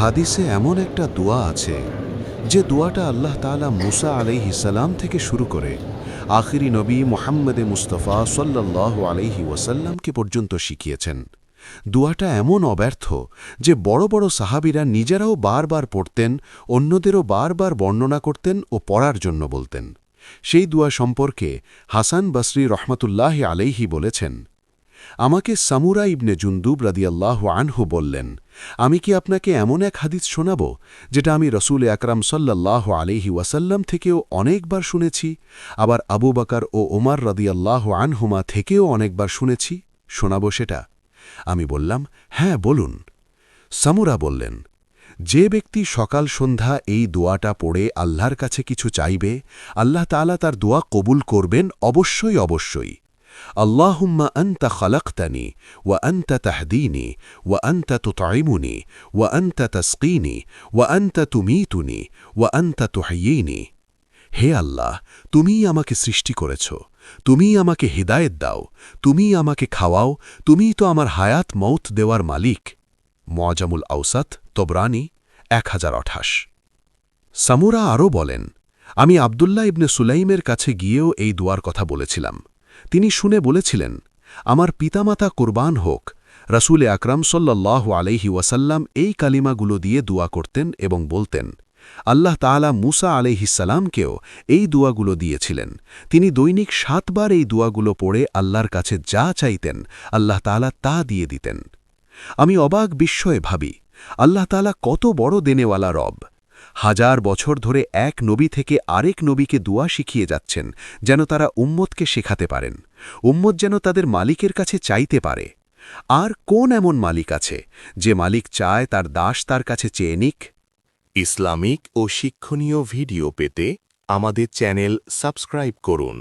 হাদিসে এমন একটা দোয়া আছে যে দোয়াটা আল্লাহ তাআলা মুসা আলাইহিস সালাম থেকে শুরু করে আখিরি নবী মুহাম্মদে মুস্তাফা সাল্লাল্লাহু আলাইহি ওয়াসাল্লামকে পর্যন্ত শিখিয়েছেন। দোয়াটা এমন অব্যর্থ যে বড় বড় সাহাবীরা নিজেরাও বারবার পড়তেন, অন্যদেরও বারবার বর্ণনা করতেন ও পড়ার জন্য বলতেন। সেই দোয়া সম্পর্কে হাসান বসরি রহমতুল্লাহ আলাইহি বলেছেন, আমাকে সামুরা ইবনে জুনদুব রাদিয়াল্লাহু আনহু বললেন, আমি কি আপনাকে এমন এক হাদিস শোনাব যেটা আমি রসূল আকরাম সাল্লাল্লাহু আলাইহি ওয়াসাল্লাম থেকেও অনেকবার শুনেছি, আবার আবু বকর ও ওমর রাদিয়াল্লাহু আনহুমা থেকেও অনেকবার শুনেছি, শোনাব সেটা? আমি বললাম, হ্যাঁ বলুন। সামুরা বললেন, যে ব্যক্তি সকাল সন্ধ্যা এই দোয়াটা পড়ে আল্লাহর কাছে কিছু চাইবে, আল্লাহ তাআলা তার দোয়া কবুল করবেন অবশ্যই অবশ্যই। আল্লাহুম্মা আনতা খালাকতানি ওয়া আনতা তাহদিনি ওয়া আনতা তুতঈমুনি ওয়া আনতা তাসকিনি ওয়া আনতা তুমীতুনি ওয়া আনতা তুহয়িনি। হে আল্লাহ, তুমিই আমাকে সৃষ্টি করেছ, তুমিই আমাকে হিদায়েত দাও, তুমিই আমাকে খাওয়াও, তুমিই তো আমার হায়াত মৌত দেওয়ার মালিক। মুআজামুল আওসাত তবরানি 1028। সামুরা আরও বলেন, আমি আবদুল্লাহ ইবনে সুলাইমের কাছে গিয়েও এই দোয়ার কথা বলেছিলাম। তিনি শুনে বলেছিলেন, আমার পিতামাতা কুরবান হোক। রসূল আকরাম সাল্লাল্লাহু আলাইহি ওয়াসাল্লাম এই কালিমাগুলো দিয়ে দোয়া করতেন এবং বলতেন। আল্লাহ তাআলা মুসা আলাইহিস সালামকেও এই দোয়াগুলো দিয়েছিলেন। তিনি দৈনিক 7 বার এই দোয়াগুলো পড়ে আল্লাহর কাছে যা চাইতেন আল্লাহ তাআলা তা দিয়ে দিতেন। আমি অবাক বিস্ময়ে ভাবি, আল্লাহ তাআলা কত বড় দেনেওয়ালা রব। হাজার বছর ধরে এক নবী থেকে আরেক নবীকে দোয়া শিখিয়ে যাচ্ছেন, যেন তারা উম্মতকে শেখাতে পারেন, উম্মত যেন তাদের মালিকের কাছে চাইতে পারে। আর কোন এমন মালিক আছে যে মালিক চায় তার দাস তার কাছে চেয়ে নিক? ইসলামিক ও শিক্ষণীয় ভিডিও পেতে আমাদের চ্যানেল সাবস্ক্রাইব করুন।